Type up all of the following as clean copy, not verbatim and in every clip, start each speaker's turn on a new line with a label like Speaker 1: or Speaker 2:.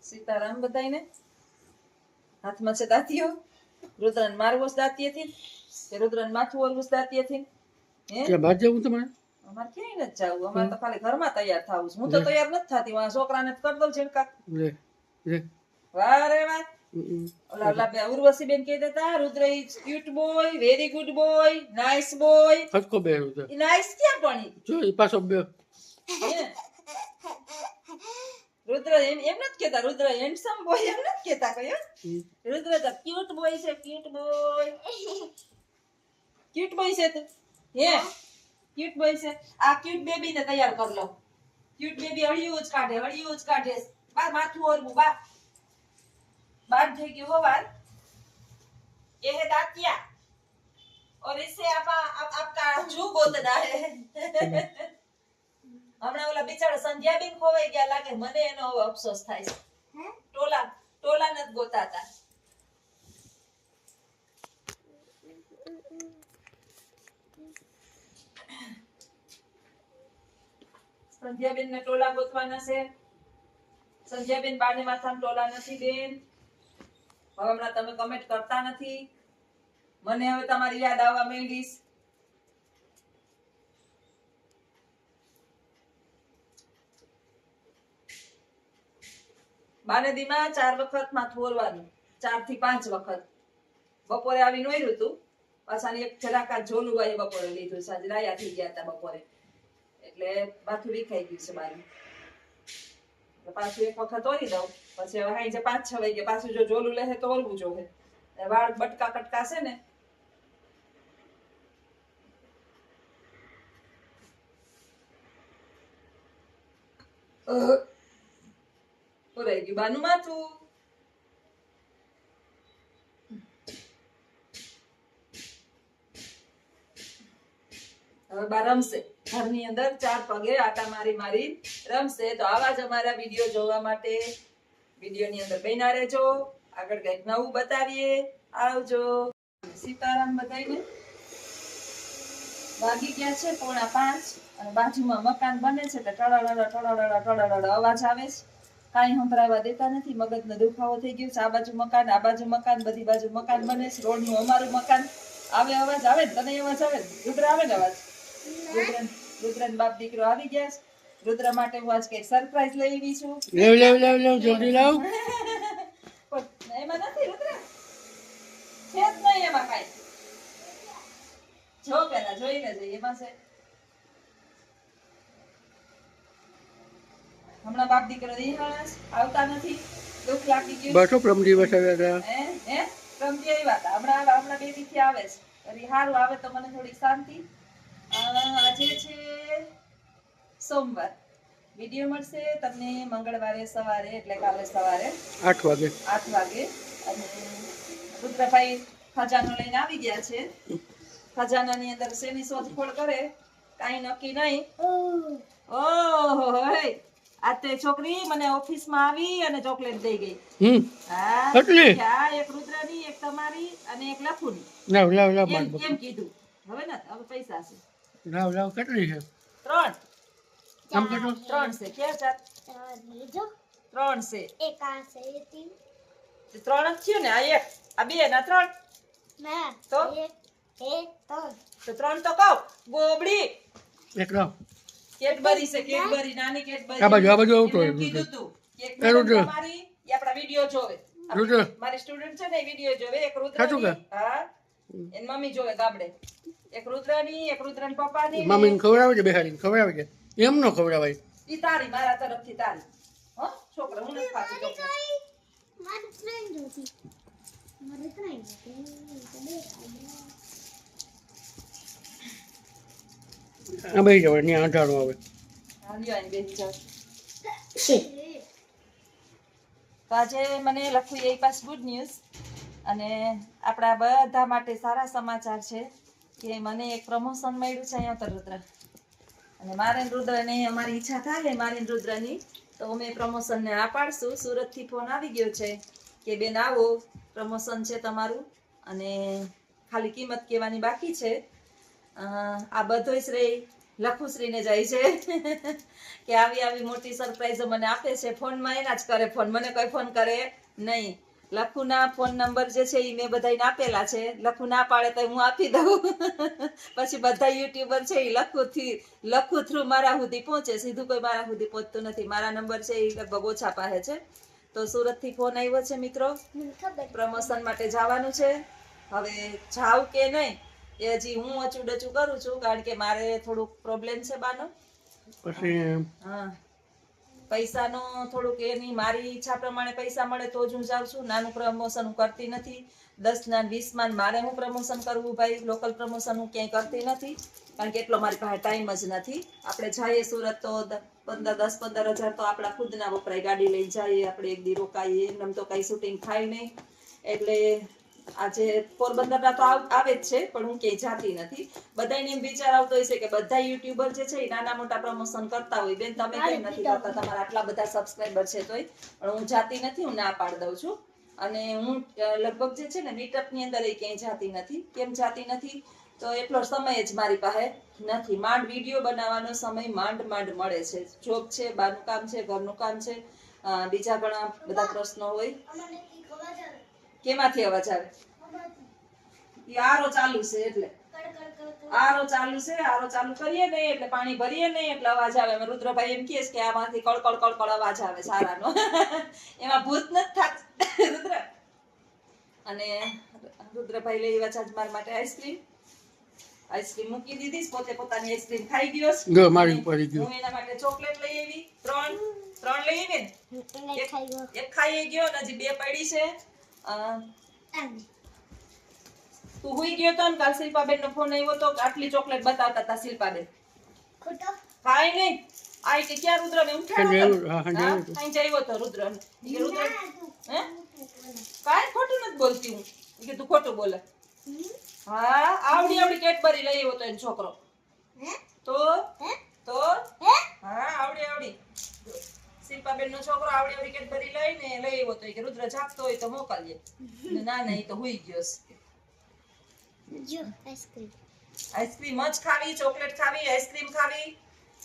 Speaker 1: સીતારામ બધાઈને હાથમાં છે દાંતીઓ રુદ્રન મારવો દાંતીએથી કે રુદ્રન માથું ઓરવું દાંતીએથી
Speaker 2: કે બાદ જવું તમારે
Speaker 1: અમારે ક્યાંય નથી જવું અમારે તો ખાલી ઘરમાં તૈયાર થવું છે હું તો તૈયાર નથી થતી આ છોકરાને કરી દઉં ઝીણકા
Speaker 2: લે લે
Speaker 1: વાહ રે વાહ ઓલા ઓલા બે ઉર્વશી બેન કહી દેતા Rudra is cute boy very good boy nice boy
Speaker 2: હટકો બેરું છે
Speaker 1: ઈ નાઇસ ક્યાં પણ
Speaker 2: જો ઈ પાછો બે
Speaker 1: હે રુદ્ર એમ નથી કેતા રુદ્ર હેન્ડસમ બોય એમ નથી કેતા કયો રુદ્ર તો ક્યુટ બોય છે ક્યુટ બોય તો હે ક્યુટ બોય છે આ ક્યુટ બેબી ને તૈયાર કર લો ક્યુટ બેબી હળિયું જ કાઢે બા માથું ઓરવું બા बात થઈ ગયો वो बात ये है दातिया और इससे आपका जू गोतना है હમણાં ઓલા બિચારા સંધ્યાબેન ખોવાઈ ગયા લાગે મને એનો અફસોસ થાય છે ટોલા નથી ગોતાતા સંધ્યાબેન ને ટોલા ગોતવાના છે સંધ્યાબેન બાને માથામાં ટોલા નથી બેન હવે હમણાં તમે કમેન્ટ કરતા નથી મને હવે તમારી યાદ આવવા માંડીશ બાને દીમાં 4 વખત માથું ઓરવાનું 4 થી 5 વખત બપોરે આવી નોર્યું હતું પાછાની એક જરાકા ઝોલુભાઈ બપોરે લીધું સાંજે રાયા થઈ ગયા હતા બપોરે એટલે માથું વિખાઈ ગયું છે મારું પાછું એક વખત ઓરી દઉં પછી હવે હાઈ જે 5-6 વાગે પાછું જો જોલું લે તો ઓરવું જોવે વાળ બટકા કટકા છે ને ઓરાઈ ગયું બાનું માથું હવે બા રમશે ઘરની અંદર 4 પગે આટા મારી રમશે તો આવા જ અમારા વિડીયો જોવા માટે વિડીયોની અંદર બન્યા રહેજો આગળ કંઈક નવું બતાવીએ આવજો સીતારામ બધાઈને વાગી ગયા છે 4:45 અને બાજુમાં મકાન બને છે તો ટળડળ અવાજ આવે છે કાંઈ સંભળાવા દેતા નથી મગજનો દુખાવો થઈ ગયો છે આ બાજુ મકાન બધી બાજુ મકાન બને છે રોડનું અમારું મકાન આવે અવાજ આવે ને તને અવાજ આવે ને રુદ્ર આવે ને અવાજ રુદ્રન બાપ દીકરો આવી ગયા છે રુદ્ર માટે હું આજ કઈક સરપ્રાઈઝ લઈ આવી છું
Speaker 2: લેવ જલ્દી લાવ
Speaker 1: એમાં નથી રુદ્ર છે જ નહીં એમાં કાંઈ જો પેલા જોઈ લેજે એમાં છે હમણાં બાપ દીકરો રિહાસ આવતા નથી દુઃખ લાગી ગયું
Speaker 2: બસો પ્રમજી બસાવ્યા હતા
Speaker 1: હે પ્રમજી આવ્યા હતા હમણાં બે દીથી આવે છે અરે હારું આવે તો મને થોડી શાંતિ આજે છે સોમવાર વિડીયો મળશે તમને મંગળવારે સવારે એટલે કાલે સવારે
Speaker 2: 8 વાગે
Speaker 1: અને રુદ્રભાઈ ખજાનો લઈને આવી ગયા છે ખજાનાની અંદર શેની શોધખોળ કરે કાંઈ નક્કી નહીં ઓહો હે આ તે છોકરી મને ઓફિસમાં આવી અને ચોકલેટ દઈ ગઈ હા એક રુદ્રની એક તમારી અને એક લખુની
Speaker 2: લાવ
Speaker 1: એમ કીધું હવે પૈસા છે
Speaker 2: લાવ કેટલી છે
Speaker 1: 3
Speaker 2: આમ કેટલો
Speaker 1: 3 છે કે 3 છે
Speaker 3: એક આ છે
Speaker 1: 3 જ થયું ને આ એક આ બે ના 3
Speaker 3: ના
Speaker 1: તો
Speaker 3: એક
Speaker 1: 3 તો કહું ગોબડી
Speaker 2: એક લાવ
Speaker 1: કેડબરી છે કેડબરી નાની કેડબરી
Speaker 2: આ બાજુ આવતો
Speaker 1: એમ કીધું તું એક તમારી એ આપણા વિડિયો જોવે મારી સ્ટુડન્ટ છે ને વિડિયો જોવે એક રુદ્રની હા એન મમ્મી જોવે ગાબડે એક રુદ્રની એક રુદ્રન પપ્પાની
Speaker 2: મમ્મીને ખવડાવે છે બેહાડીને ખવડાવે છે એમ નો ખવડાવાય
Speaker 1: ઈ તારી મારા તરફથી તારી હો છોકરા હું નથી ખાતી
Speaker 3: મારી ફ્રેન્ડ હતી
Speaker 2: આ બેહી જાવ ને આંટાણો આવે
Speaker 1: હાલ્યો આઈ બેસી જાવ તો આજે મને લખ્યું એ પાસ ગુડ ન્યૂઝ અને આપણા બધા માટે સારા સમાચાર છે કે મને એક પ્રમોશન મળ્યું છે અહીંયા રુદ્ર અને મારે રુદ્રને અમારી ઈચ્છા થાય મારી રુદ્રની તો અમે પ્રમોશનને આ પાડશું સુરતથી ફોન આવી ગયો છે કે બેન આવો પ્રમોશન છે તમારું અને ખાલી કિંમત કહેવાની બાકી છે આ બધો શ્રેય લખુશ્રીને જાય છે કે આવી મોટી સરપ્રાઈઝો મને આપે છે. ફોનમાં એના જ કરે ફોન, મને કોઈ ફોન કરે નહીં. લખુના ફોન નંબર જે છે એ મેં બધાને આપેલા છે. લખુ ના પાડે તો હું આપી દઉં. પછી બધા યુટ્યુબર છે એ લખુ થ્રુ મારા સુધી પહોંચે, સીધું કોઈ મારા સુધી પહોંચતું નથી. મારા નંબર છે એ લગભગ ઓછા પાસે છે. તો સુરત થી ફોન આવ્યો છે મિત્રો,
Speaker 3: મને ખબર
Speaker 1: પ્રમોશન માટે જવાનું છે. હવે જાવ કે નહીં એ હજી હું અચુડચું કરું છું, કારણ કે મારે થોડુંક પ્રોબ્લેમ છે બાનો.
Speaker 2: પછી
Speaker 1: હા, પૈસાનો થોડુંક એની મારી ઈચ્છા પ્રમાણે પૈસા મળે તો જ હું જાઉં છું. નાનું પ્રમોશન હું કરતી નથી. 10 ના 20 માં મારે હું પ્રમોશન કરવું ભાઈ, લોકલ પ્રમોશન હું ક્યાંય કરતી નથી, કારણ કે એટલો મારી પાસે ટાઈમ જ નથી. આપણે જઈએ સુરત તો 10-15 હજાર તો આપણા ખુદના વપરાય. ગાડી લઈને જઈએ આપણે, એક દી રોકાઈએ, એમ તો કઈ શૂટિંગ થાય નહીં. એટલે આજે પોરબંદરના તો આવે જ છે, પણ હું ક્યાંય જાતી નથી. બધાને એમ વિચાર આવતો હોય છે કે બધા યુટ્યુબર જે છે એ નાના મોટા પ્રમોશન કરતા હોય. બેન તમે કેમ નથી કરતા, તમારા આટલા બધા સબસ્ક્રાઇબર છે તોય? પણ હું જાતી નથી, હું ના પાડી દઉં છું. અને હું લગભગ જે છે ને મીટઅપ ની અંદર ક્યાંય જાતી નથી. કેમ જાતી નથી? તો એટલો સમય જ મારી પાસે નથી. માંડ વિડીયો બનાવવાનો સમય માંડ મળે છે. જોબ છે, બારનું કામ છે, ઘરનું કામ છે, બીજા ઘણા બધા પ્રશ્નો હોય.
Speaker 3: અમારે ઈ ખબર છે
Speaker 1: કેમાંથી અવાજ આવે? ઈ આરો ચાલુ છે એટલે. આરો ચાલુ છે, આરો ચાલુ કરીએ ને એટલે પાણી ભરીએ ને એટલે અવાજ આવે. અમે રુદ્રભાઈ એમ કહે કે આમાંથી કળકળ અવાજ આવે સારાનો. એમાં ભૂત નથી થાત રુદ્ર. અને રુદ્રભાઈ લઈ આવ્યા છે આજ મારા માટે આઈસ્ક્રીમ મૂકી દીધી. પોતે પોતાની આઈસ્ક્રીમ ખાઈ ગયો છે.
Speaker 2: જો મારી પડી ગયું.
Speaker 1: હું એના માટે ચોકલેટ લઈ આવી. ત્રણ લઈ આવી ને.
Speaker 3: એને ખાઈ ગયો
Speaker 1: એક ખાઈ ગયો ને હજી 2 પડી છે. તું હુઈ ગયો તો ને કાલ શિલ્પાબેન નો ફોન આવ્યો તો આટલી ચોકલેટ બતાવતા હતા શિલ્પાબેન.
Speaker 3: ખોટો
Speaker 1: કાઈ નહીં. આઈ કે ક્યાં રુદ્ર ને ઉઠાડ્યો હતો?
Speaker 2: હા,
Speaker 1: કાઈ આવ્યો તો રુદ્ર ને. ઈ રુદ્ર હે કાઈ ખોટું નથી બોલતી હું. ઈ કે તું ખોટું બોલે. હા, આવડી કેડબરી લઈ આવ્યો તો એનો છોકરો.
Speaker 3: હે
Speaker 1: તો
Speaker 3: હે
Speaker 1: હા, આવડી શિલ્પાબેન નો છોકરો આવડી કેડબરી લઈને લઈ આવ્યો તો. ઈ કે રુદ્ર જાગતો હોય તો મોકલજે. ના ઈ તો હુઈ ગયો છે.
Speaker 3: જો આઈસ્ક્રીમ
Speaker 1: આઈસ્ક્રીમ જ ખાવી, ચોકલેટ ખાવી, આઈસ્ક્રીમ ખાવી,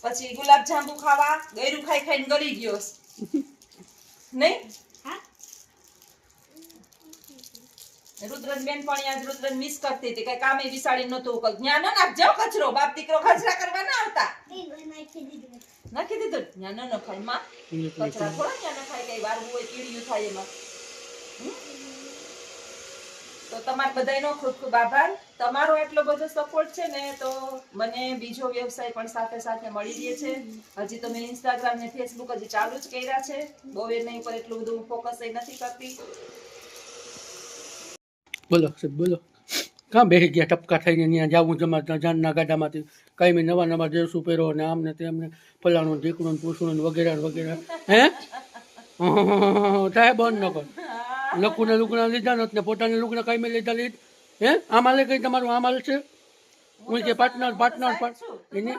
Speaker 1: પછી ગુલાબ જાંબુ ખાવા. ગયરું ખાઈને ગળી ગયો છે. નહીં
Speaker 3: હા
Speaker 1: રુદ્રન બેનપણી આજ રુદ્રન મિસ કરતી હતી. કઈ કામે વિસાડી નતું. જ્ઞાન નાખજો કચરો. બાપ દીકરો કચરા કરવા ના આવતા.
Speaker 3: ઈ ભાઈ નાખી દીધું
Speaker 1: નાખી દીધું. જ્ઞાન ન ખાય માં. કચરા થોડા જ્ઞાન ખાય, કઈ વારવું હોય કીડિયું થાય એમાં. તો તમારા બધાનો ખૂબ ખૂબ આભાર. તમારો એટલો બધો સપોર્ટ છે ને તો મને બીજો વ્યવસાય પણ સાથે મળી રહે છે. હજી તો મેં ઇન્સ્ટાગ્રામ ને ફેસબુક હજી ચાલુ જ કર્યા છે. બહુ એના ઉપર એટલું બધું ફોકસ નથી કરતી.
Speaker 2: બોલો સાહેબ બોલો. કાં બેસી ગયા ટપકા થઈને ત્યાં જાવું જમા જાનના ગાડામાંથી કાંઈ નવા ડ્રેસું પહેરો ને આમ ને તેમને ફલાણું ઢીકણું પૂછણું વગેરે હે સાહેબ બંધ ન કર. લખુને લુકડા લીધા નથી ને પોતાને લુકડા કાંઈ મેં લીધા હે આમાં લે કઈ તમારું આમાં છે. હું કે પાર્ટનર એની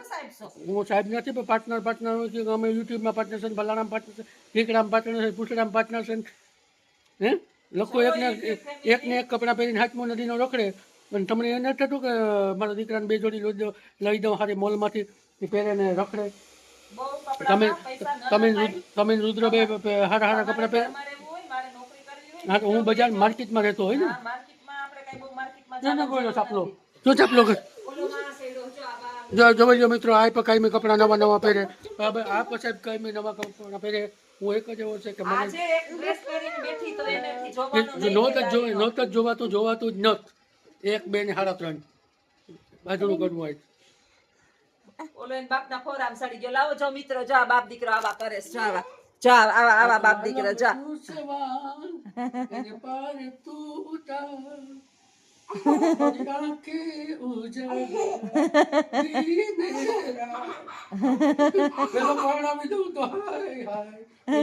Speaker 2: હું સાહેબ નથી પણ પાર્ટનર હોય કે અમે યુટ્યુબમાં પાર્ટનર છે, ફલાણામાં પાર્ટનર છે, ઢીકડામાં પાર્ટનર છે, પૂછડામાં પાર્ટનર છે. હે લોકો એકને એક કપડાં પહેરીને હાથમાં નદીનો રખડે અને તમને એ નથી થતું કે મારા દીકરાને 2 જોડી લઈ દઉં સારી મોલમાંથી પહેરે ને રખડે. તમે રુદ્રભાઈ હારા કપડાં પહેરે. હા તો હું બજાર માર્કેટમાં રહેતો હોય ને. ના બોલો ચાપલો શું ચાપલો જો મિત્રો આ પણ કાંઈ કપડાં નવા પહેરે. આ પછી કાંઈ નવા કપડાં પહેરે. હું એક જ એવો છે કે મને નોત જ જોવાતું જ નત. 1 2 ને 3.5 બાજુનું કરવું હોય.
Speaker 1: ઓલો એન બાપના ખોરામ સડી ગયો. લાવો જો મિત્રો, જા બાપ દીકરો આવા કરે છે. આવા બાપ દીકરો જા.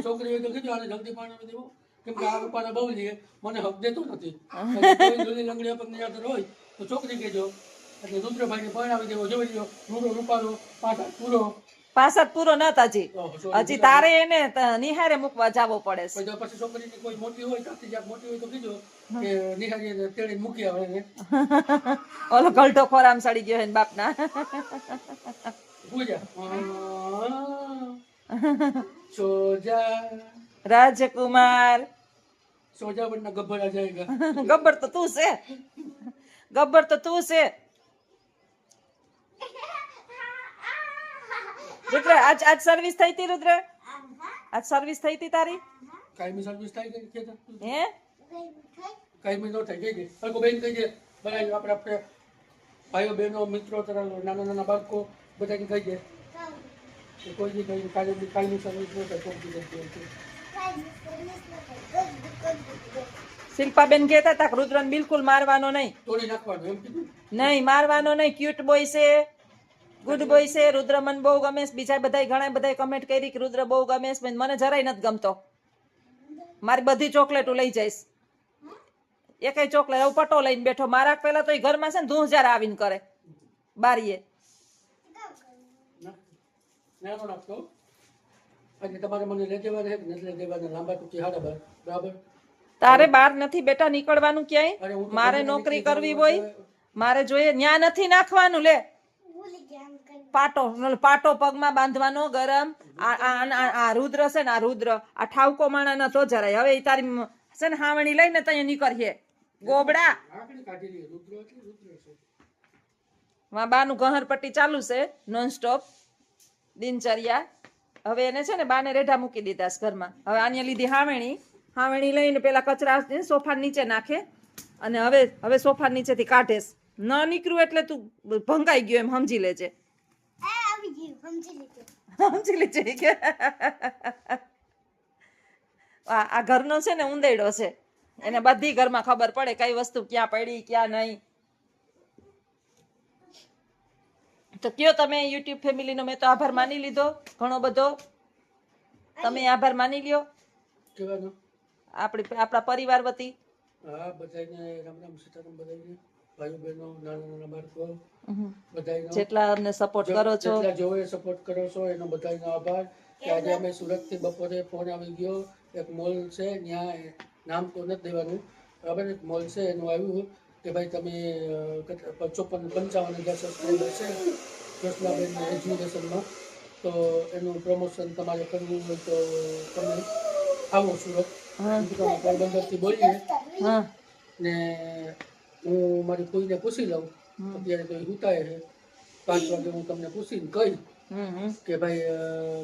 Speaker 2: છોકરી હોય તો કીધું આને જલ્દી પાણી દેવું કેમ કે આ રૂપાને બહુ લઈએ મને હક દેતો નથી. લંગડી પર યાદ હોય તો છોકરી કહેજો એટલે રુદ્રભાઈને પરણાવી દેવો. જોઈ લો રૂપારો
Speaker 1: 65 પૂરો નતા હજી તારે એને નિહારે મૂકવા જવો પડે છે.
Speaker 2: પછી છોકરીની કોઈ મોટી હોય મોટી હોય તો કીધો કે નિહારી તેડીને મૂકી આવે.
Speaker 1: ઓલો ગલટો ખોરામ સડી ગયો હે બાપના.
Speaker 2: પૂજા સોજા
Speaker 1: રાજકુમાર
Speaker 2: સોજા બનના ગબ્બર આ જાયગા
Speaker 1: ગબ્બર તો તું છે, ગબ્બર તો તું છે. રુદ્ર આજ સર્વિસ થઈ હતી, રુદ્ર આજ સર્વિસ થઈ હતી તારી,
Speaker 2: કાયમી સર્વિસ થાય કે ખેતર
Speaker 1: હે?
Speaker 2: કાયમી નો થાય ગઈ હરકો બેન કહી દે બનાવી આપણે ભાઈઓ બહેનો મિત્રો તરફ નાના નાના બાળકો બધાને કહી દે કે કોઈ બી કઈ કાયમી સર્વિસ નો થાય કોઈ બી
Speaker 1: શિલ્પાબેન કહેતા હતા કે રુદ્રને બિલકુલ મારવાનો નહીં,
Speaker 2: તોડી નાખવાનું એમ કીધું.
Speaker 1: નહીં મારવાનો નહીં, ક્યુટ બોય છે, ગુડ બોય છે, રુદ્ર મને બહુ ગમે છે. બીજા બધા ઘણા બધા કમેન્ટ કરી કે રુદ્ર બહુ ગમે છે, મને જરાય નથી ગમતો. મારી બધી ચોકલેટો લઈ જઈશ, એકેય ચોકલેટ હવે પટો લઈને બેઠો. મારા પેલા તો એ ઘરમાં છે ને 2000 આવીને કરે બારીએ.
Speaker 2: ના નો નાખતો આજે તમારે મને લઈ જવાના છે કે નથી લઈ જવાના લાંબા ટૂંકી હાડા બાર બરાબર.
Speaker 1: તારે બહાર નથી બેટા નીકળવાનું
Speaker 2: અરે
Speaker 1: ક્યાંય,
Speaker 2: હું તો
Speaker 1: મારે
Speaker 2: ગમે
Speaker 1: નોકરી
Speaker 2: નીકળી
Speaker 1: કરવી
Speaker 2: જવાનું
Speaker 1: હોય, મારે જોઈએ ન્યા નથી નાખવાનું. લે પાટો પગમાં બાંધવાનો ગરમ. આ રુદ્ર છે ને, આ રુદ્ર આ ઠાવકો માણા ન તો જરાય. હવે ઈ તારી છે ને હાવણી લઈને ત્યાં નીકળીએ ગોબડા.
Speaker 2: આકડી કાઢી લઈએ રુદ્ર એટલે રુદ્ર છે.
Speaker 1: બાનું ગહરપટ્ટી ચાલુ છે નોન સ્ટોપ દિનચર્યા. હવે એને છે ને બાને રેઢા મૂકી દીધા છે ઘરમાં. હવે આને લીધી હાવણી લઈને પેલા કચરા સોફા નીચે નાખે અને હવે સોફા નીચેથી કાઢે છે. ન નીકળ્યું એટલે તું ભંગાઈ ગયો એમ સમજી લેજે. સમજી લેજે કે આ ઘરનો છે ને ઉંદેડો છે, એને બધી ઘરમાં ખબર પડે કઈ વસ્તુ ક્યાં પડી ક્યાં નહીં. તો કયો તમે યુટ્યુબ ફેમિલીનો મેં તો આભાર માની લીધો ઘણો બધો. તમે આભાર માની લ્યો
Speaker 2: કેવાનો
Speaker 1: આપણા પરિવાર વતી.
Speaker 2: હા બધાને રામ રામ સીતારામ બધાને ભાઈઓ બહેનો નાના નાના બાળકો બધાનો
Speaker 1: જેટલા અમને સપોર્ટ કરો છો,
Speaker 2: જેટલા જોવે સપોર્ટ કરો છો એનો બધાનો આભાર. કે આજે અમે સુરત થી બપોરે ફોન આવી ગયો, એક મોલ છે ત્યાં નામ તો નથી દેવાનું બરાબર, એક મોલ છે એનું આવ્યું કે ભાઈ તમે 55,000 સબસ્ક્રાઈબર છે કૃષ્ણાબેન એજ્યુકેશનમાં, તો એનું પ્રમોશન તમારે કરવું હોય તો તમે આવો સુરત. પોરબંદરથી બોલીએ ને હું મારી કોઈને પૂછી લઉં. અત્યારે તો એ ઉતાય છે 5 વાગે હું તમને પૂછીને કહી કે ભાઈ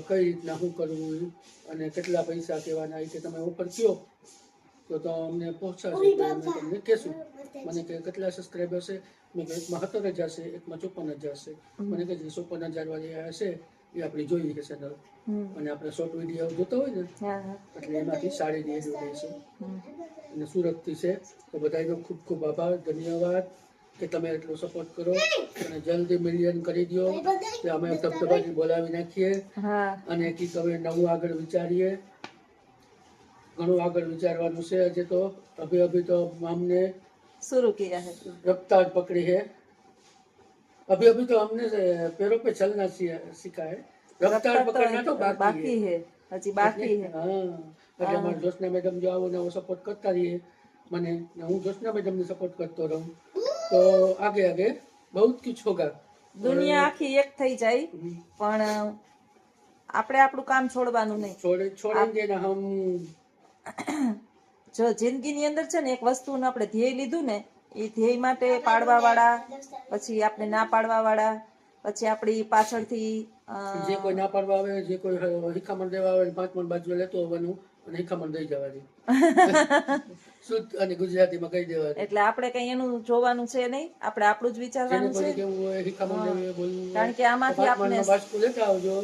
Speaker 2: કઈ રીતના શું કરવું અને કેટલા પૈસા કહેવાના એ કે તમે ઉપર કયો તો અમને પહોંચાડશે તો અમે તમને કહેશું. મને કે કેટલા સબસ્ક્રાઈબર છે, મેં કે એકમાં 17,000 છે, એકમાં 54,000 છે. મને કે જે 54,000 વાળી હશે એ આપણે જોઈએ છે ચેનલ, અને આપણે શોર્ટ વિડીયો જોતા હોય ને એટલે એમાંથી સાડી એડ છે અને સુરતથી છે. તો બધાનો ખૂબ ખૂબ આભાર, ધન્યવાદ કે તમે એટલો સપોર્ટ કરો અને જલ્દી મિલિયન કરી દો કે અમે ધબધબાથી બોલાવી નાખીએ અને કંઈક હવે નવું આગળ વિચારીએ. ઘણું આગળ વિચારવાનું છે. હજી તો અભી તો हमने
Speaker 1: शुरू किया है,
Speaker 2: रफ्तार पकड़ी है. अभी तो हमने पैरों पे चलना सीखा है, रफ्तार पकड़ना तो बाकी है.
Speaker 1: હજી બાકી है.
Speaker 2: हाँ એટલે અમારે જોશના મેડમ જો આવો ને એવો સપોર્ટ કરતા રહીએ મને, ને હું જોશના મેડમને સપોર્ટ કરતો રહું તો આગે આગે બહુ કુછ હોગા.
Speaker 1: દુનિયા આખી એક થઈ જાય પણ આપણે આપણું કામ છોડવાનું નહીં.
Speaker 2: છોડેંગે ને હમ.
Speaker 1: જો જિંદગીની અંદર છે ને એક વસ્તુનું આપણે ધ્યેય લીધું ને, એ ધ્યેય માટે પાડવા વાળા, પછી આપણે ના પાડવા વાળા, પછી આપણી પાછળથી
Speaker 2: જે કોઈ ના પાડવા આવે, જે કોઈ હિખામણ દેવા આવે 5 મણ બાજુ લેતો હોવાનું અને હિખામણ દઈ જવાની શુદ્ધ અને ગુજરાતીમાં કહી દેવાનું.
Speaker 1: એટલે આપણે કઈ એનું જોવાનું છે નહીં, આપણે આપણું જ વિચારવાનું છે.
Speaker 2: કેવું હોય હિખામણ દેવું બોલવું,
Speaker 1: કારણ કે આમાંથી આપણે
Speaker 2: બાજકું લેતા આવજો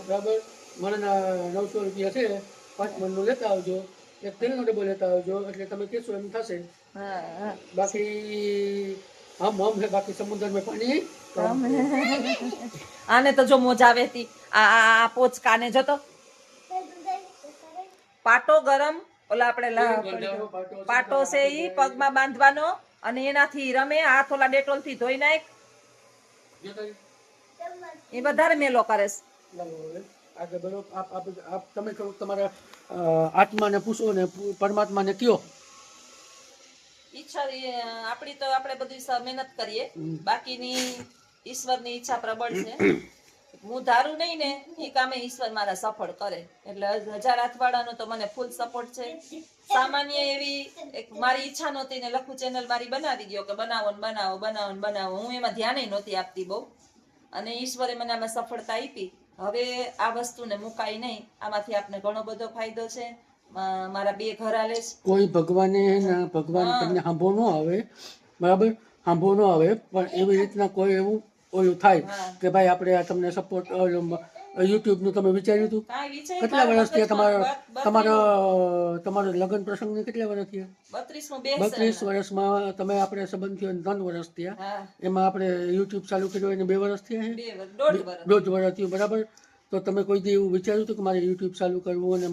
Speaker 2: બરાબર. મને 900 રૂપિયા છે, 5 મણનું લેતા આવજો, એક તેલનો ડબ્બો લેતા આવજો, એટલે તમે કહેશો એમ થશે. બાકી હમ હે, બાકી સમુદ્ર મેં પાણી.
Speaker 1: આને તો જો મોજા આવે હતી આ પોચ કાને જતો પાટો ગરમ ઓલા આપણે પાટો છે ઈ પગમાં બાંધવાનો અને એનાથી રમે. હાથ ઓલા ડેટોલ થી ધોઈ નાખ, એ વધારે મેલો કરે છે.
Speaker 2: આગળ બરો આપ તમે કહો તમારા આત્માને પૂછો ને પરમાત્માને કયો.
Speaker 1: ઈચ્છા આપણી તો આપણે બધી મહેનત કરીએ, બાકીની ઈશ્વરની ઈચ્છા પ્રબળ છે. હું ધારું નહીં ને એ કામે ઈશ્વર મારા સફળ કરે. એટલે 1000 હાથવાળાનો તો મને ફૂલ સપોર્ટ છે. સામાન્ય એવી એક મારી ઈચ્છા નહોતી ને લખું ચેનલ મારી બનાવી ગયો કે બનાવો ને બનાવો બનાવો ને બનાવો. હું એમાં ધ્યાન નહોતી આપતી બહુ, અને ઈશ્વરે મને આમાં સફળતા આપી. હવે આ વસ્તુને મુકાય નહીં. આમાંથી આપને ઘણો બધો ફાયદો છે. મારા 2 ઘર આલે છે.
Speaker 2: કોઈ ભગવાન તમને સાંભો ન આવે, બરાબર, સાંભો ન આવે, પણ એવી રીતના કોઈ એવું ઓલું થાય કે ભાઈ આપણે આ તમને સપોર્ટ યુટ્યુબ નું તમે વિચાર્યું હતું?
Speaker 1: કાંઈ વિચાર
Speaker 2: કેટલા વર્ષ થયા તમારો લગ્ન પ્રસંગને કેટલા વર્ષ થયા? 32 વર્ષમાં તમે આપણે સંબંધ થયો 3 વર્ષ થયા.
Speaker 1: હા,
Speaker 2: એમાં આપણે યુટ્યુબ ચાલુ કર્યું એને 2 વર્ષ થયા છે,
Speaker 1: 2 વર્ષ, 1.5 વર્ષ.
Speaker 2: 1.5 વર્ષ થયું, બરાબર. તો તમે કોઈ દી એવું વિચાર્યું હતું કે મારે યુટ્યુબ ચાલુ કરવું અને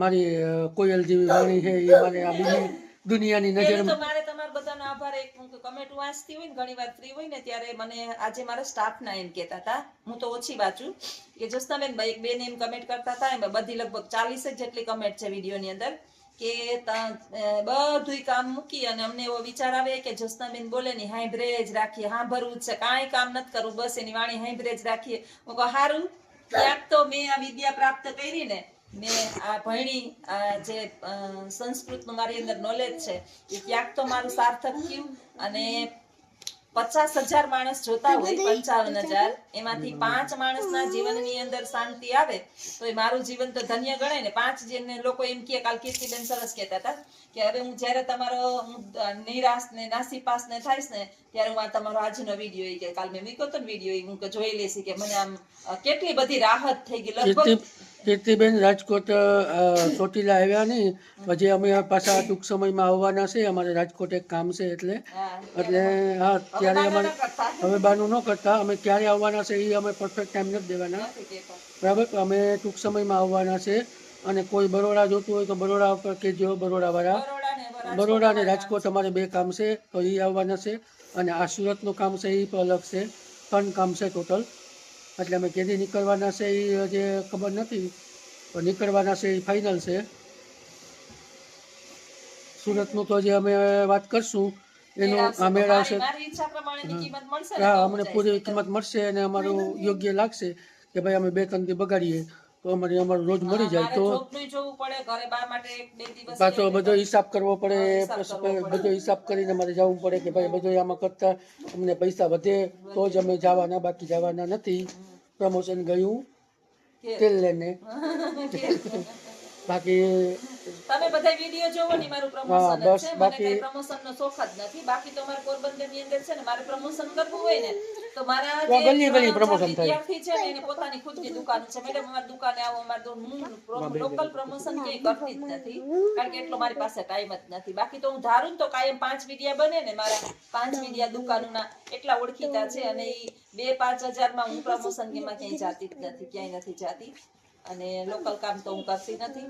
Speaker 2: મારી કોયલ જેવી વાણી છે એ મારે આ બીજી દુનિયાની
Speaker 1: પેલું તો
Speaker 2: નજરમાં?
Speaker 1: મારે તમારો બધાનો આભાર. એક કમેન્ટ વાંચતી હોય ને ઘણી વાર ફ્રી હોય ને ત્યારે મને આજે મારા સ્ટાફના એમ કહેતા હતા, હું તો ઓછી વાંચું, કે જસનાબેન ભાઈ એક બેન એમ કમેન્ટ કરતા હતા, એમાં બધી લગભગ 40 જેટલી કમેન્ટ છે વિડીયોની અંદર, કે બધુંય કામ મૂકી અને અમને એવો વિચાર આવે કે જસનાબેન બોલે ની હાંભળે જ રાખીએ, સાંભળવું જ છે, કાંઈ કામ નથી કરવું, બસ એની વાણી હાંભળે જ રાખીએ. હું કહું હારું, ક્યાંક તો મેં આ વિદ્યા પ્રાપ્ત કરી ને, મેં આ ભણી, આ જે સંસ્કૃતનું મારી અંદર નોલેજ છે એ ક્યાંક તો મારું સાર્થક થયું. અને 50,000 માણસ જોતા હોય, 55,000, એમાંથી 5 માણસના જીવનની અંદર શાંતિ આવે તો એ મારું જીવન તો ધન્ય ગણાય ને. 5 જેને લોકો એમ કહે, કાલ કીર્તિબેન સરસ કહેતા હતા કે હવે હું જ્યારે તમારો નિરાશ ને નાસીપાસ ને થાઈશ ને ત્યારે હું આ તમારો આજનો વિડીયો કે કાલ મેં મૂક્યો તો ને વિડીયો હું કે જોઈ લેશી કે મને આમ કેટલી બધી રાહત થઈ ગઈ. લગભગ
Speaker 2: કીર્તિબેન રાજકોટ ચોટીલા આવ્યા નહીં, પછી અમે પાછા ટૂંક સમયમાં આવવાના છે. અમારે રાજકોટ એક કામ છે એટલે હા, ત્યારે અમારે હવે બાનું ન કરતા, અમે ક્યારે આવવાના છે એ અમે પરફેક્ટ ટાઈમ નથી દેવાના, બરાબર. અમે ટૂંક સમયમાં આવવાના છે. અને કોઈ બરોડા જોતું હોય તો બરોડા ઉપર કહેજો, બરોડા ને રાજકોટ અમારે 2 કામ છે તો એ આવવાના છે. અને આ સુરતનું કામ છે એ પણ અલગ છે, 3 કામ છે ટોટલ. એટલે અમે કેદી નીકળવાના છે એ જે ખબર નથી, પણ નીકળવાના છે એ ફાઇનલ છે. સુરતનું તો જે અમે વાત કરશું એનું આ મેળ આવશે, હા, અમને પૂરી કિંમત મળશે અને અમારું યોગ્ય લાગશે કે ભાઈ અમે 2-3 દી બગાડીએ તો અમારું રોજ મળી જાય. તો પાછો બધો હિસાબ કરવો પડે, બધો હિસાબ કરીને અમારે જવું પડે કે ભાઈ બધો આમાં કરતા અમને પૈસા વધે તો જ અમે જવાના, બાકી જવાના નથી. પ્રમોશન ગયું તેલ લઈને, બાકી
Speaker 1: તમે બધા વિડિયો જોવો ને મારું પ્રમોશન જ છે. મને કઈ પ્રમોશનનો શોખ જ નથી. બાકી તો મારે પોરબંદરની અંદર છે ને મારે પ્રમોશન કરવું હોય ને તો મારા જે
Speaker 2: ગલી પ્રમોશન થાય.
Speaker 1: વિદ્યાર્થી છે ને એને પોતાની ખુદની દુકાન છે. મેડમ અમારી દુકાને આવો, અમારી લોકલ પ્રમોશન ક્યાંય કરતી જ નથી, કારણ કે એટલો મારી પાસે ટાઈમ જ નથી. બાકી તો હું ધારું તો કાયમ 5 વિડિયા બને ને, મારા 5 વિડિયા દુકાનોના એટલા ઓળખીતા છે. અને એ 2-5 હજારમાં હું પ્રમોશન કેમાં ક્યાંય જાતી જ નથી, ક્યાંય નથી જાતી. અને લોકલ કામ તો હું કરતી નથી.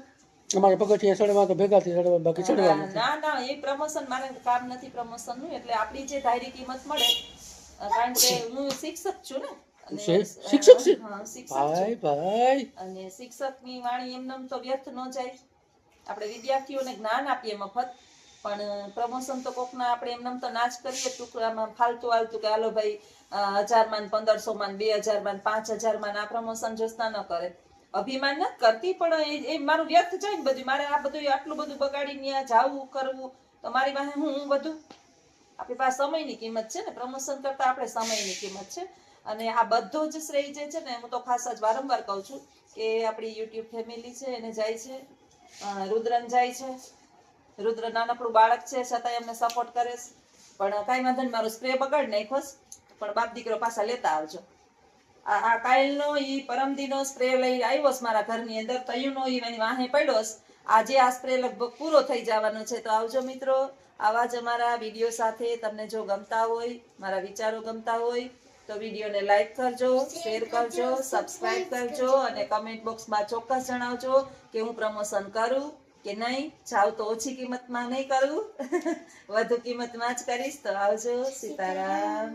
Speaker 2: અમારે પગથિયા ચડવા તો ભેગા થી ચડવા, બાકી ચડવાનું
Speaker 1: ના એ પ્રમોશન મારે કામ નથી પ્રમોશન નું. એટલે આપણી જે ધારી કિંમત મળે, કારણ કે હું શિક્ષક છું ને,
Speaker 2: શિક્ષક છે ભાઈ,
Speaker 1: અને શિક્ષકની વાણી એમનેમ તો વ્યર્થ ન જાય. આપણે વિદ્યાર્થીઓને જ્ઞાન આપીએ મફત, પણ પ્રમોશન તો કોકના આપણે એમનેમ તો નાચ કરીએ ટુકડામાં ફાલતુ કે હાલો ભાઈ 1000 માં 1500 માં 2000 માં 5000 માં આ પ્રમોશન જોસ્તા ન કરે. અભિમાન નથી કરતી, પણ એ મારું વ્યર્થ જાય ને બધું. મારે આ બધું આટલું બધું બગાડીને જાવું કરવું તો મારી પાસે હું બધું, આપણી પાસે સમયની કિંમત છે ને, પ્રમોશન કરતા આપણે સમયની કિંમત છે. અને આ બધો જ શ્રેય જે છે ને, હું તો ખાસ જ વારંવાર કહું છું કે આપણી યુટ્યુબ ફેમિલી છે એને જાય છે, રુદ્રન જાય છે. રુદ્ર નાનકડું બાળક છે છતાંય અમને સપોર્ટ કરે છે. પણ કાંઈ વાંધો નહીં, મારો સ્પ્રે બગાડ નાખ્યો, પણ બાપ દીકરો પાછા લેતા આવજો. આ કાલનો ઈ પરમદીનો સ્પ્રે લઈ આવ્યો છે મારા ઘરની અંદર, તયુનો ઈ એની વાહે પડ્યો છે. આજે આ સ્પ્રે લગભગ પૂરો થઈ જવાનો છે. તો આવજો મિત્રો, આવા જ અમારા વિડીયો સાથે તમને જો ગમતા હોય, મારા વિચારો ગમતા હોય તો વિડીયોને લાઈક કરજો, શેર કરજો, સબસ્ક્રાઇબ કરજો અને કમેન્ટ બોક્સમાં ચોક્કસ જણાવજો કે હું પ્રમોશન કરું કે નહીં. જાવ તો ઓછી કિંમતમાં નહીં કરું, વધુ કિંમતમાં જ કરીશ. તો આવજો, સીતારામ.